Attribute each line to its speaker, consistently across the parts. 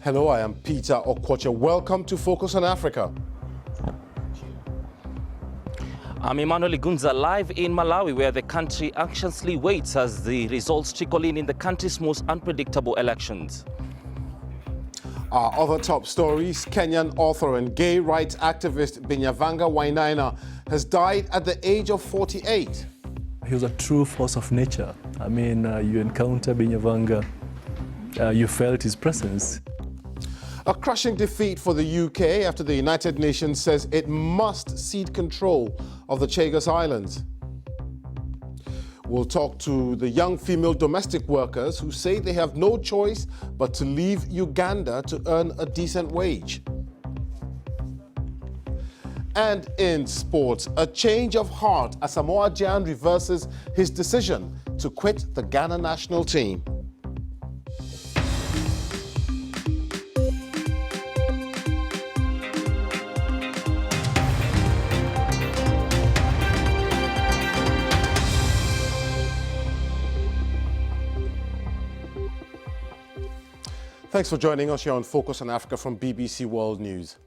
Speaker 1: Hello, I am Peter Okwocha. Welcome to Focus on Africa.
Speaker 2: I'm Emmanuel Gunza, live in Malawi, where the country anxiously waits as the results trickle in the country's most unpredictable elections.
Speaker 1: Our other top stories: Kenyan author and gay rights activist Binyavanga Wainaina has died at the age of 48.
Speaker 3: He was a true force of nature. I mean, you encounter Binyavanga, you felt his presence.
Speaker 1: A crushing defeat for the UK after the United Nations says it must cede control of the Chagos Islands. We'll talk to the young female domestic workers who say they have no choice but to leave Uganda to earn a decent wage. And in sports, a change of heart as Samoa Gyan reverses his decision to quit the Ghana national team. Thanks for joining us here on Focus on Africa from BBC World News.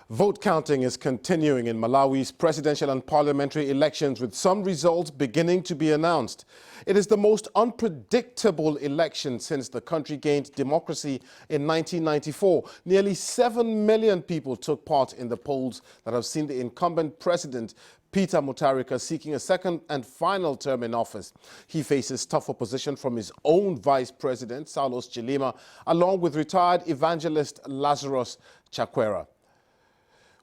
Speaker 1: Vote counting is continuing in Malawi's presidential and parliamentary elections, with some results beginning to be announced. It is the most unpredictable election since the country gained democracy in 1994. Nearly 7 million people took part in the polls that have seen the incumbent president Peter Mutharika seeking a second and final term in office. He faces tough opposition from his own vice president, Saulos Chilima, along with retired evangelist Lazarus Chakwera.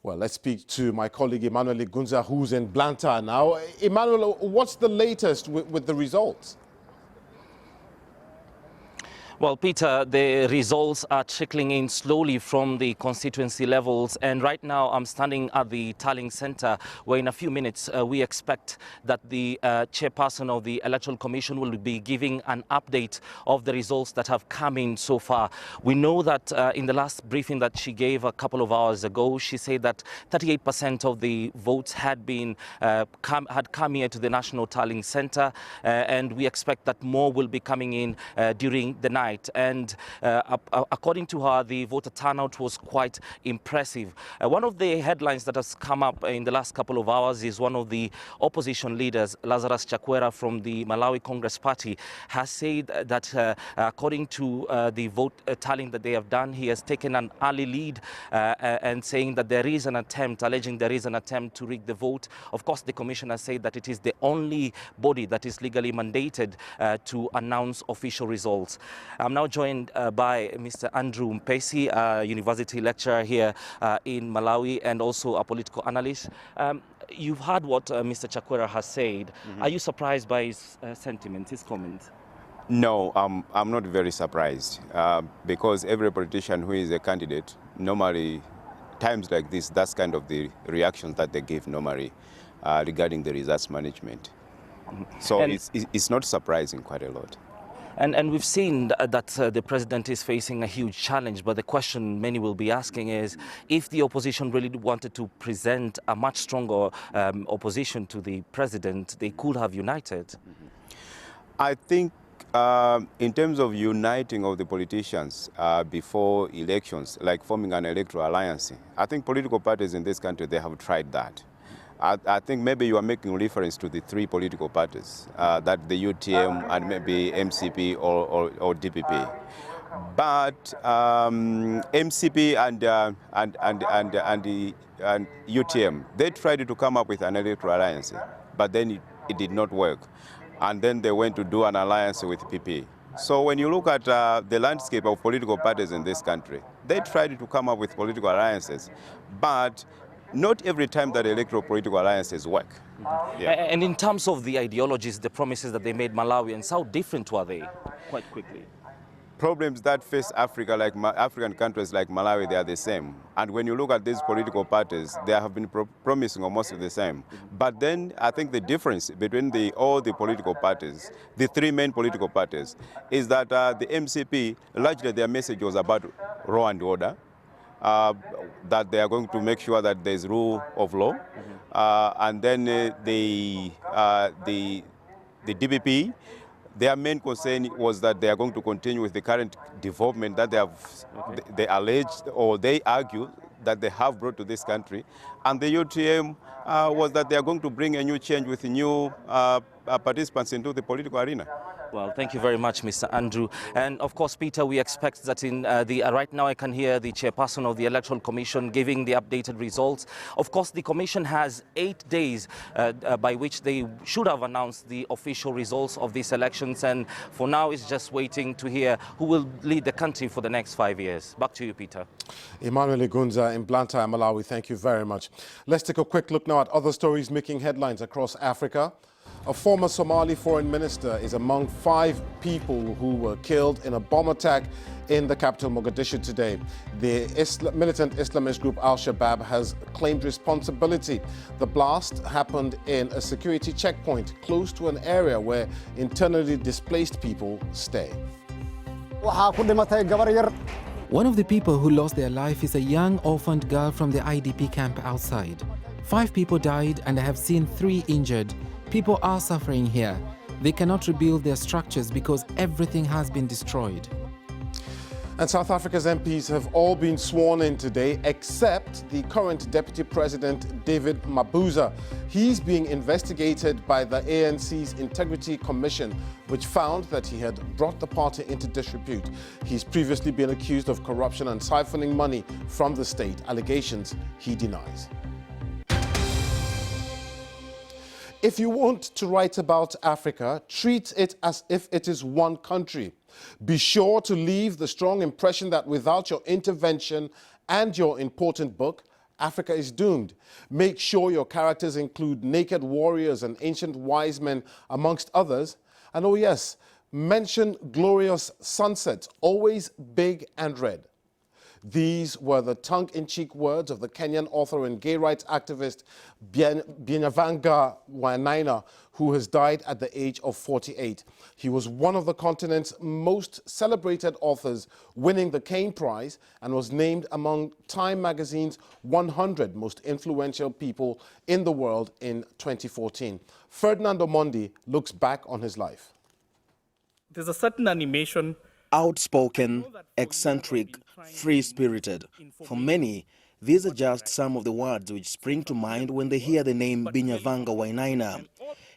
Speaker 1: Well, let's speak to my colleague Emmanuel Gunza, who's in Blantyre now. Emmanuel, what's the latest with the results?
Speaker 2: Well, Peter, the results are trickling in slowly from the constituency levels, and right now I'm standing at the tallying center, where in a few minutes we expect that the chairperson of the Electoral Commission will be giving an update of the results that have come in so far. We know that in the last briefing that she gave a couple of hours ago, she said that 38% of the votes had come here to the National Tallying Center, and we expect that more will be coming in during the night. And according to her, the voter turnout was quite impressive. One of the headlines that has come up in the last couple of hours is one of the opposition leaders, Lazarus Chakwera from the Malawi Congress Party, has said that according to the vote tallying that they have done, he has taken an early lead and saying that there is an attempt, alleging there is an attempt to rig the vote. Of course, the commissioner said that it is the only body that is legally mandated to announce official results. I'm now joined by Mr. Andrew Mpesi, a university lecturer here in Malawi and also a political analyst. You've heard what Mr. Chakwera has said. Are you surprised by his sentiment, his comment?
Speaker 4: No, I'm not very surprised because every politician who is a candidate, normally, times like this, that's kind of the reactions that they give normally regarding the results management. So it's not surprising quite a lot.
Speaker 2: And we've seen that the president is facing a huge challenge, but the question many will be asking is, if the opposition really wanted to present a much stronger opposition to the president, they could have united.
Speaker 4: I think in terms of uniting of the politicians before elections, like forming an electoral alliance, I think political parties in this country, they have tried that. I think maybe you are making reference to the three political parties, that the UTM and maybe MCP or DPP. But MCP and UTM, they tried to come up with an electoral alliance, but then it did not work. And then they went to do an alliance with PP. So when you look at the landscape of political parties in this country, they tried to come up with political alliances, but not every time that electoral political alliances work.
Speaker 2: Yeah. And in terms of the ideologies, the promises that they made Malawians, how different were they? Quite quickly.
Speaker 4: Problems that face Africa, like African countries like Malawi, they are the same. And when you look at these political parties, they have been promising almost the same. But then I think the difference between all the political parties, the three main political parties, is that the MCP, largely their message was about law and order. That they are going to make sure that there's rule of law, and then the DPP, Their main concern was that they are going to continue with the current development that they have, they alleged or they argue that they have brought to this country. And the UTM was that they are going to bring a new change with new participants into the political arena.
Speaker 2: Well, thank you very much, Mr. Andrew. And of course, Peter, we expect that in right now I can hear the chairperson of the Electoral Commission giving the updated results. Of course, the Commission has 8 days by which they should have announced the official results of these elections. And for now, it's just waiting to hear who will lead the country for the next 5 years. Back to you, Peter.
Speaker 1: Emmanuel Igunza in Blantyre, Malawi, thank you very much. Let's take a quick look now at other stories making headlines across Africa. A former Somali foreign minister is among 5 people who were killed in a bomb attack in the capital Mogadishu today. The militant Islamist group Al-Shabaab has claimed responsibility. The blast happened in a security checkpoint close to an area where internally displaced people stay.
Speaker 5: One of the people who lost their life is a young orphaned girl from the IDP camp outside. 5 people died and I have seen 3 injured. People are suffering here. They cannot rebuild their structures because everything has been destroyed.
Speaker 1: And South Africa's MPs have all been sworn in today, except the current Deputy President, David Mabuza. He's being investigated by the ANC's Integrity Commission, which found that he had brought the party into disrepute. He's previously been accused of corruption and siphoning money from the state, allegations he denies. If you want to write about Africa, treat it as if it is one country. Be sure to leave the strong impression that without your intervention and your important book, Africa is doomed. Make sure your characters include naked warriors and ancient wise men, amongst others. And oh yes, mention glorious sunsets, always big and red. These were the tongue-in-cheek words of the Kenyan author and gay rights activist Binyavanga Wainaina, who has died at the age of 48. He was one of the continent's most celebrated authors, winning the Cain Prize, and was named among Time magazine's 100 most influential people in the world in 2014. Ferdinand Omondi looks back on his life.
Speaker 6: There's a certain animation.
Speaker 7: Outspoken, eccentric, free-spirited. For many, these are just some of the words which spring to mind when they hear the name Binyavanga Wainaina.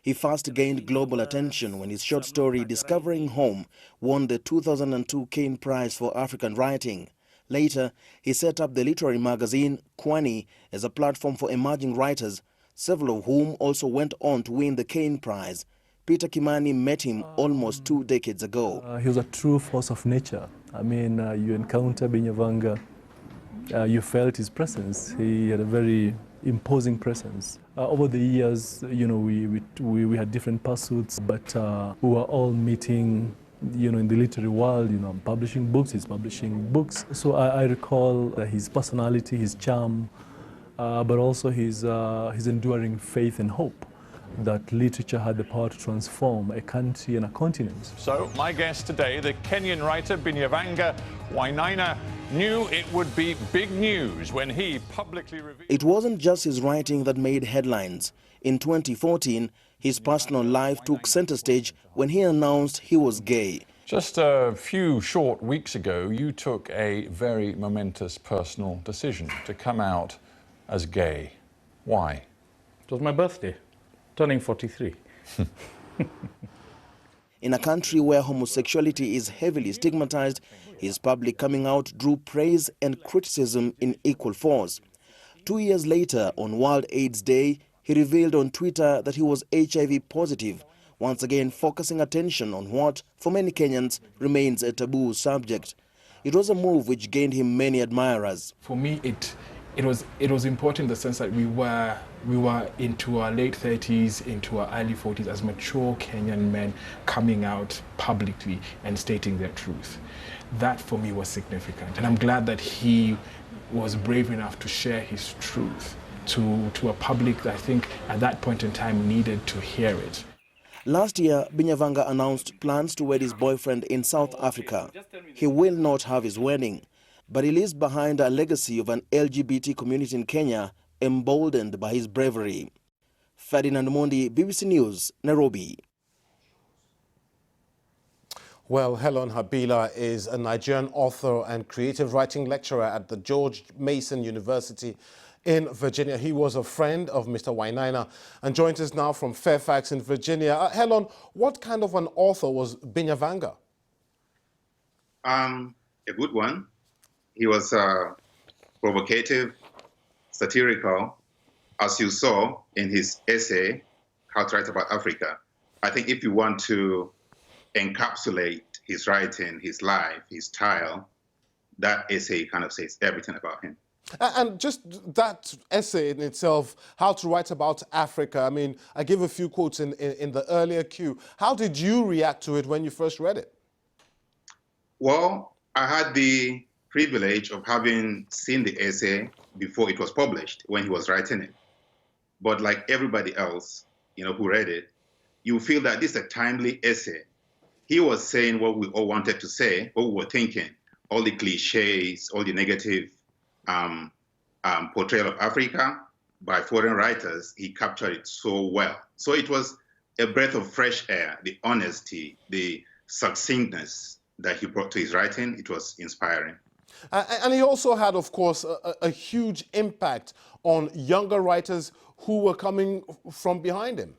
Speaker 7: He first gained global attention when his short story Discovering Home won the 2002 Cain Prize for African Writing. Later, he set up the literary magazine Kwani as a platform for emerging writers, several of whom also went on to win the Cain Prize. Peter Kimani met him almost 2 decades ago.
Speaker 3: He was a true force of nature. I mean, you encounter Binyavanga, you felt his presence. He had a very imposing presence. Over the years, you know, we had different pursuits, but we were all meeting, you know, in the literary world. You know, I'm publishing books, he's publishing books. So I recall his personality, his charm, but also his enduring faith and hope that literature had the power to transform a country and a continent.
Speaker 8: So my guest today, the Kenyan writer Binyavanga Wainaina, knew it would be big news when he publicly revealed...
Speaker 7: It wasn't just his writing that made headlines. In 2014, his personal life took center stage when he announced he was gay.
Speaker 8: Just a few short weeks ago, you took a very momentous personal decision to come out as gay. Why?
Speaker 6: It was my birthday, turning 43.
Speaker 7: In a country where homosexuality is heavily stigmatized, his public coming out drew praise and criticism in equal force. 2 years later, on World AIDS Day, he revealed on Twitter that he was HIV positive, once again focusing attention on what, for many Kenyans, remains a taboo subject. It was a move which gained him many admirers.
Speaker 9: For me, it was important in the sense that we were into our late 30s, into our early 40s as mature Kenyan men coming out publicly and stating their truth. That for me was significant, and I'm glad that he was brave enough to share his truth to a public that I think at that point in time needed to hear it.
Speaker 7: Last year, Binyavanga announced plans to wed his boyfriend in South Africa. He will not have his wedding, but he leaves behind a legacy of an LGBT community in Kenya emboldened by his bravery. Ferdinand Omondi, BBC News, Nairobi.
Speaker 1: Well, Helen Habila is a Nigerian author and creative writing lecturer at the George Mason University in Virginia. He was a friend of Mr. Wainaina and joins us now from Fairfax in Virginia. Helen, what kind of an author was Binyavanga?
Speaker 10: A good one. He was provocative, satirical, as you saw in his essay, How to Write About Africa. I think if you want to encapsulate his writing, his life, his style, that essay kind of says everything about him.
Speaker 1: And just that essay in itself, How to Write About Africa, I mean, I gave a few quotes in the earlier cue. How did you react to it when you first read it?
Speaker 10: Well, I had the privilege of having seen the essay before it was published, when he was writing it. But like everybody else, who read it, you feel that this is a timely essay. He was saying what we all wanted to say, what we were thinking, all the cliches, all the negative portrayal of Africa by foreign writers. He captured it so well. So it was a breath of fresh air, the honesty, the succinctness that he brought to his writing. It was inspiring.
Speaker 1: And he also had, of course, a huge impact on younger writers who were coming from behind him.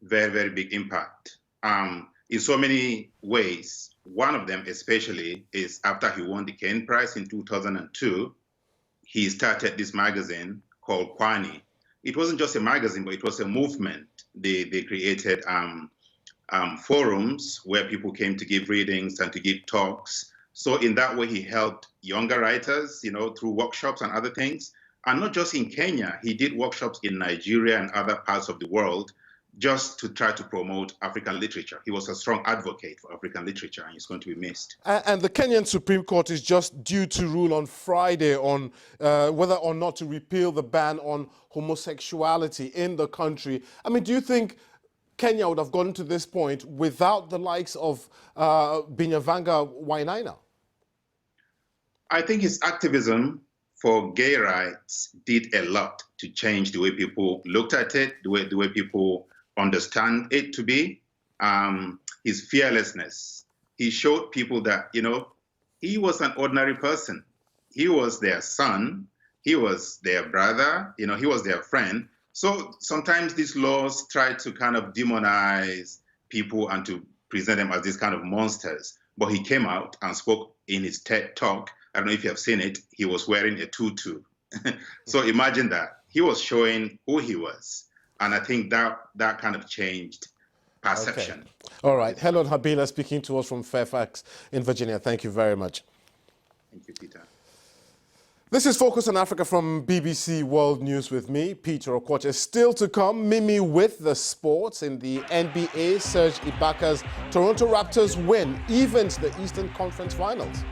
Speaker 10: Very, very big impact. In so many ways. One of them especially is after he won the Kane Prize in 2002, he started this magazine called Kwani. It wasn't just a magazine, but it was a movement. They created forums where people came to give readings and to give talks. So in that way, he helped younger writers, through workshops and other things. And not just in Kenya, he did workshops in Nigeria and other parts of the world just to try to promote African literature. He was a strong advocate for African literature, and he's going to be missed.
Speaker 1: And the Kenyan Supreme Court is just due to rule on Friday on whether or not to repeal the ban on homosexuality in the country. I mean, do you think Kenya would have gotten to this point without the likes of Binyavanga Wainaina?
Speaker 10: I think his activism for gay rights did a lot to change the way people looked at it, the way people understand it to be. His fearlessness. He showed people that, he was an ordinary person. He was their son. He was their brother. He was their friend. So sometimes these laws try to kind of demonize people and to present them as these kind of monsters. But he came out and spoke in his TED Talk. I don't know if you have seen it. He was wearing a tutu. So imagine that. He was showing who he was. And I think that kind of changed perception.
Speaker 1: Okay. All right. Helen Habila speaking to us from Fairfax in Virginia. Thank you very much.
Speaker 10: Thank you, Peter.
Speaker 1: This is Focus on Africa from BBC World News with me, Peter Okwache. Still to come, Mimi with the sports in the NBA. Serge Ibaka's Toronto Raptors win, evens the Eastern Conference Finals.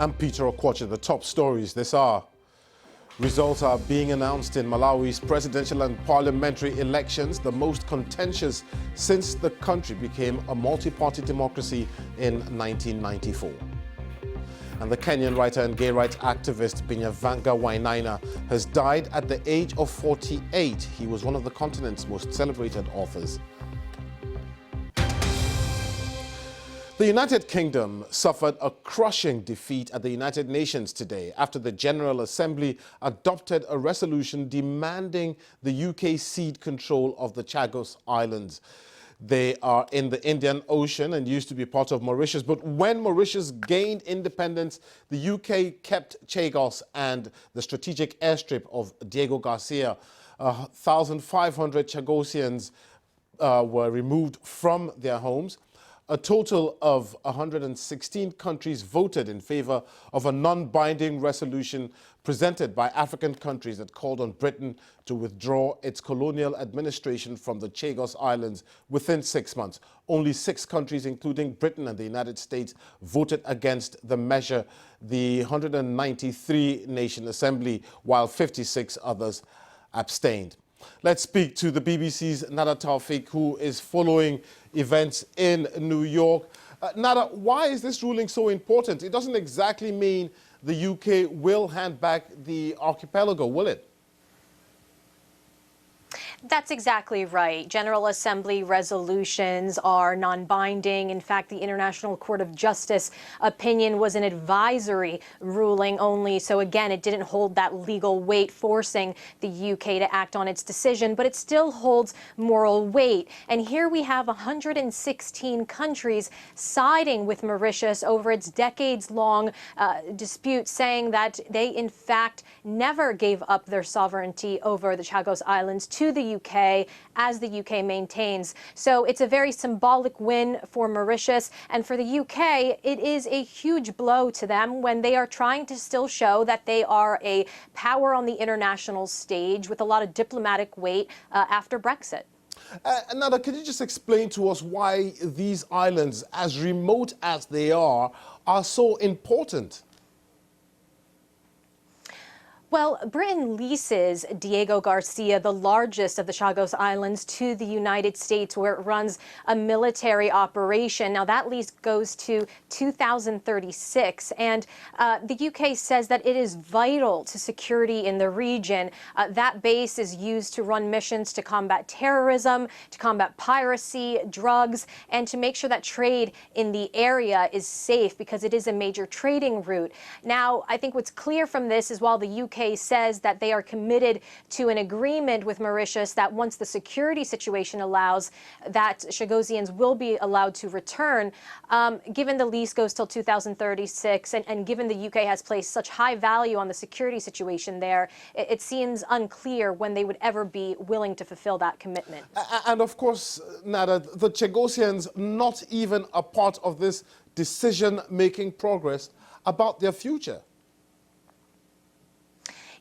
Speaker 1: I'm Peter Okwacha. The top stories this hour. Results are being announced in Malawi's presidential and parliamentary elections, the most contentious since the country became a multi-party democracy in 1994. And the Kenyan writer and gay rights activist Binyavanga Wainaina has died at the age of 48. He was one of the continent's most celebrated authors. The United Kingdom suffered a crushing defeat at the United Nations today after the General Assembly adopted a resolution demanding the UK cede control of the Chagos Islands. They are in the Indian Ocean and used to be part of Mauritius, but when Mauritius gained independence, the UK kept Chagos and the strategic airstrip of Diego Garcia. 1,500 Chagosians were removed from their homes. A total of 116 countries voted in favor of a non-binding resolution presented by African countries that called on Britain to withdraw its colonial administration from the Chagos Islands within 6 months. Only 6 countries, including Britain and the United States, voted against the measure, the 193-nation assembly, while 56 others abstained. Let's speak to the BBC's Nada Taufik, who is following events in New York. Nada, why is this ruling so important? It doesn't exactly mean the UK will hand back the archipelago, will it?
Speaker 11: That's exactly right. General Assembly resolutions are non-binding. In fact, the International Court of Justice opinion was an advisory ruling only. So again, it didn't hold that legal weight, forcing the UK to act on its decision, but it still holds moral weight. And here we have 116 countries siding with Mauritius over its decades-long dispute, saying that they, in fact, never gave up their sovereignty over the Chagos Islands to the UK, as the UK maintains. So it's a very symbolic win for Mauritius, and for the UK, it is a huge blow to them when they are trying to still show that they are a power on the international stage with a lot of diplomatic weight after Brexit.
Speaker 1: Nada, can you just explain to us why these islands, as remote as they are so important?
Speaker 11: Well, Britain leases Diego Garcia, the largest of the Chagos Islands, to the United States, where it runs a military operation. Now, that lease goes to 2036, and the UK says that it is vital to security in the region. That base is used to run missions to combat terrorism, to combat piracy, drugs, and to make sure that trade in the area is safe, because it is a major trading route. Now, I think what's clear from this is while the UK says that they are committed to an agreement with Mauritius that once the security situation allows, that Chagosians will be allowed to return. Given the lease goes till 2036 and given the UK has placed such high value on the security situation there, it seems unclear when they would ever be willing to fulfill that commitment.
Speaker 1: And of course, Nada, the Chagosians not even a part of this decision-making progress about their future.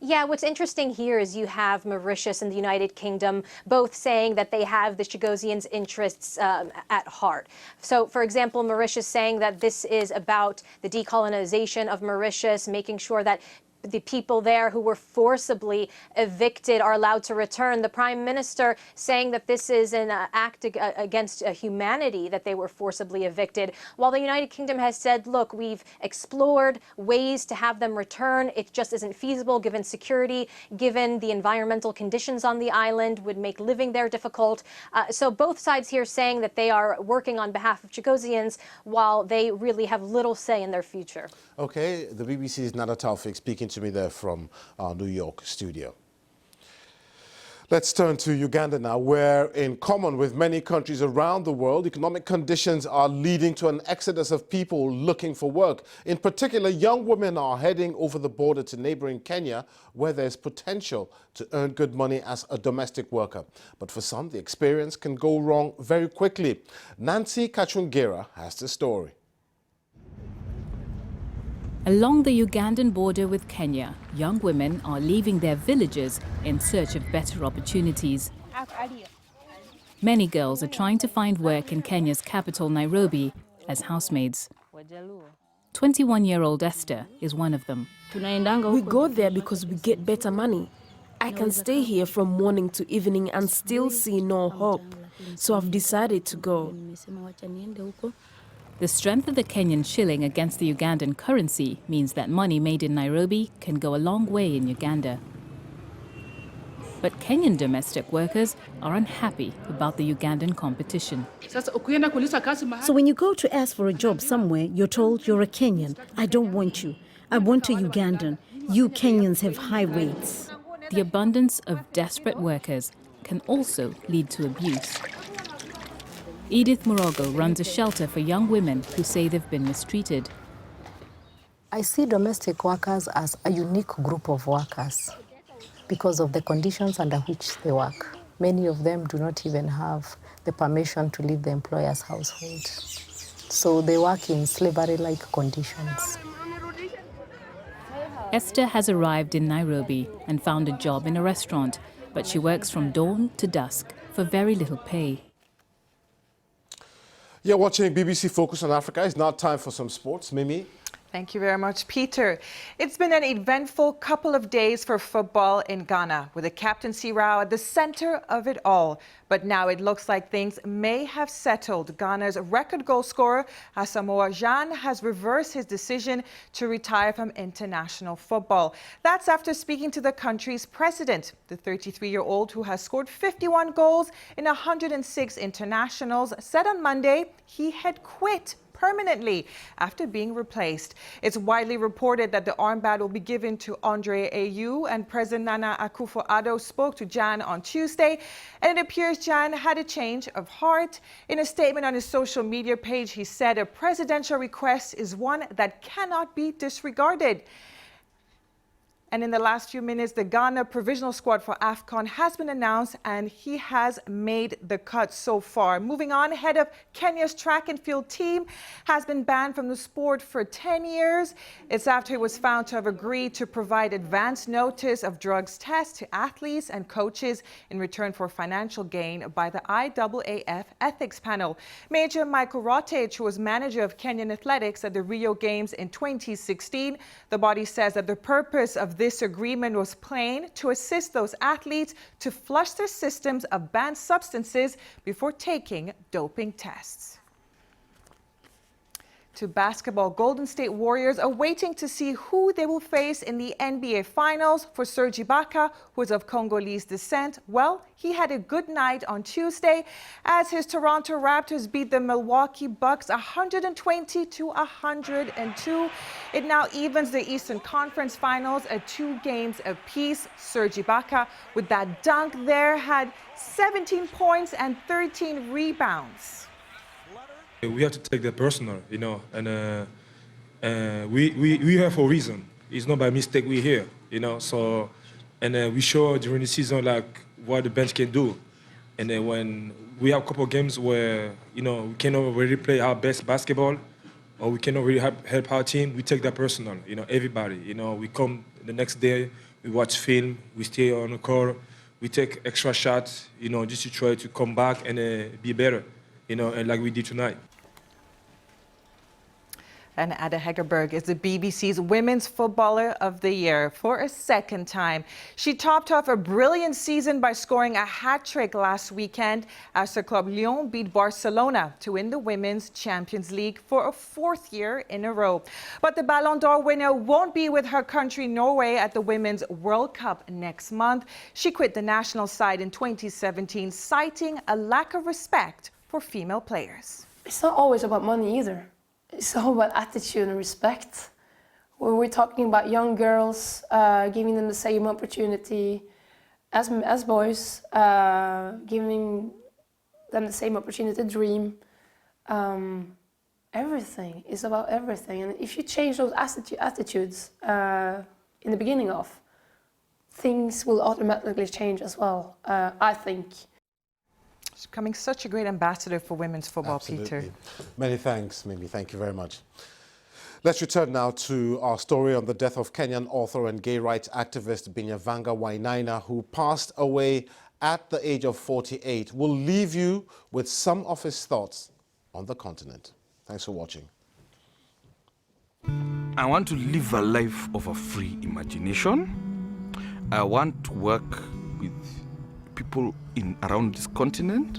Speaker 11: Yeah, what's interesting here is you have Mauritius and the United Kingdom both saying that they have the Chagosians' interests at heart. So, for example, Mauritius saying that this is about the decolonization of Mauritius, making sure that the people there who were forcibly evicted are allowed to return. The Prime Minister saying that this is an act against humanity, that they were forcibly evicted, while the United Kingdom has said, look, we've explored ways to have them return. It just isn't feasible given security, given the environmental conditions on the island would make living there difficult. So both sides here saying that they are working on behalf of Chagosians while they really have little say in their future.
Speaker 1: Okay, the BBC's Nada Taufik speaking to me there from our New York studio. Let's turn to Uganda now, where, in common with many countries around the world, economic conditions are leading to an exodus of people looking for work. In particular, young women are heading over the border to neighboring Kenya, where there's potential to earn good money as a domestic worker. But for some, the experience can go wrong very quickly. Nancy Kachungera has the story.
Speaker 12: Along the Ugandan border with Kenya, young women are leaving their villages in search of better opportunities. Many girls are trying to find work in Kenya's capital, Nairobi, as housemaids. 21-year-old Esther is one of them.
Speaker 13: We go there because we get better money. I can stay here from morning to evening and still see no hope. So I've decided to go.
Speaker 12: The strength of the Kenyan shilling against the Ugandan currency means that money made in Nairobi can go a long way in Uganda. But Kenyan domestic workers are unhappy about the Ugandan competition.
Speaker 14: So when you go to ask for a job somewhere, you're told you're a Kenyan. I don't want you. I want a Ugandan. You Kenyans have high rates.
Speaker 12: The abundance of desperate workers can also lead to abuse. Edith Morogo runs a shelter for young women who say they've been mistreated.
Speaker 15: I see domestic workers as a unique group of workers because of the conditions under which they work. Many of them do not even have the permission to leave the employer's household. So they work in slavery-like conditions.
Speaker 12: Esther has arrived in Nairobi and found a job in a restaurant, but she works from dawn to dusk for very little pay.
Speaker 1: You're watching BBC Focus on Africa. It's now time for some sports. Mimi?
Speaker 16: Thank you very much, Peter. It's been an eventful couple of days for football in Ghana, with the captaincy row at the center of it all. But now it looks like things may have settled. Ghana's record goal scorer, Asamoah Gyan, has reversed his decision to retire from international football. That's after speaking to the country's president. The 33-year-old, who has scored 51 goals in 106 internationals, said on Monday he had quit permanently after being replaced. It's widely reported that the armband will be given to Andre Ayew, and President Nana Akufo-Addo spoke to Gyan on Tuesday, and it appears Gyan had a change of heart. In a statement on his social media page, he said a presidential request is one that cannot be disregarded. And in the last few minutes, the Ghana provisional squad for AFCON has been announced, and he has made the cut so far. Moving on, head of Kenya's track and field team has been banned from the sport for 10 years. It's after he was found to have agreed to provide advance notice of drugs tests to athletes and coaches in return for financial gain by the IAAF ethics panel. Major Michael Rotich, who was manager of Kenyan athletics at the Rio Games in 2016, the body says that the purpose of this agreement was plain: to assist those athletes to flush their systems of banned substances before taking doping tests. To basketball, Golden State Warriors are waiting to see who they will face in the NBA Finals. For Serge Ibaka, who is of Congolese descent, well, he had a good night on Tuesday as his Toronto Raptors beat the Milwaukee Bucks 120-102. It now evens the Eastern Conference Finals at 2 games apiece. Serge Ibaka, with that dunk there, had 17 points and 13 rebounds.
Speaker 17: We have to take that personal, you know, and we here for a reason. It's not by mistake we're here, you know. So, and we show during the season like what the bench can do, and then when we have a couple of games where you know we cannot really play our best basketball, or we cannot really help our team, we take that personal, you know. Everybody, you know, we come the next day, we watch film, we stay on the court, we take extra shots, you know, just to try to come back and be better, you know, and like we did tonight.
Speaker 16: And Ada Hegerberg is the BBC's Women's Footballer of the Year for a second time. She topped off a brilliant season by scoring a hat-trick last weekend as her club Lyon beat Barcelona to win the Women's Champions League for a 4th year in a row. But the Ballon d'Or winner won't be with her country Norway at the Women's World Cup next month. She quit the national side in 2017, citing a lack of respect for female players.
Speaker 18: It's not always about money either. It's all about attitude and respect. When we're talking about young girls, giving them the same opportunity as boys, giving them the same opportunity to dream. Everything is about everything. And if you change those attitudes in the beginning of, things will automatically change as well, I think.
Speaker 16: She's becoming such a great ambassador for women's football,
Speaker 1: Absolutely.
Speaker 16: Peter.
Speaker 1: Many thanks, Mimi. Thank you very much. Let's return now to our story on the death of Kenyan author and gay rights activist Binyavanga Wainaina, who passed away at the age of 48. We'll leave you with some of his thoughts on the continent. Thanks for watching.
Speaker 19: I want to live a life of a free imagination. I want to work with people around this continent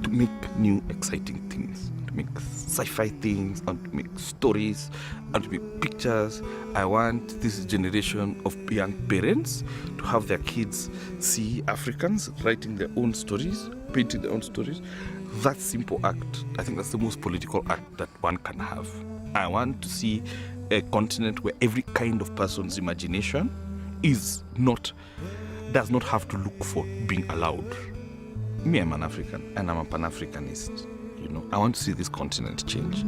Speaker 19: to make new, exciting things, to make sci-fi things, and to make stories, and to make pictures. I want this generation of young parents to have their kids see Africans writing their own stories, painting their own stories. That simple act, I think that's the most political act that one can have. I want to see a continent where every kind of person's imagination does not have to look for being allowed. Me, I'm an African, and I'm a Pan-Africanist. I want to see this continent change.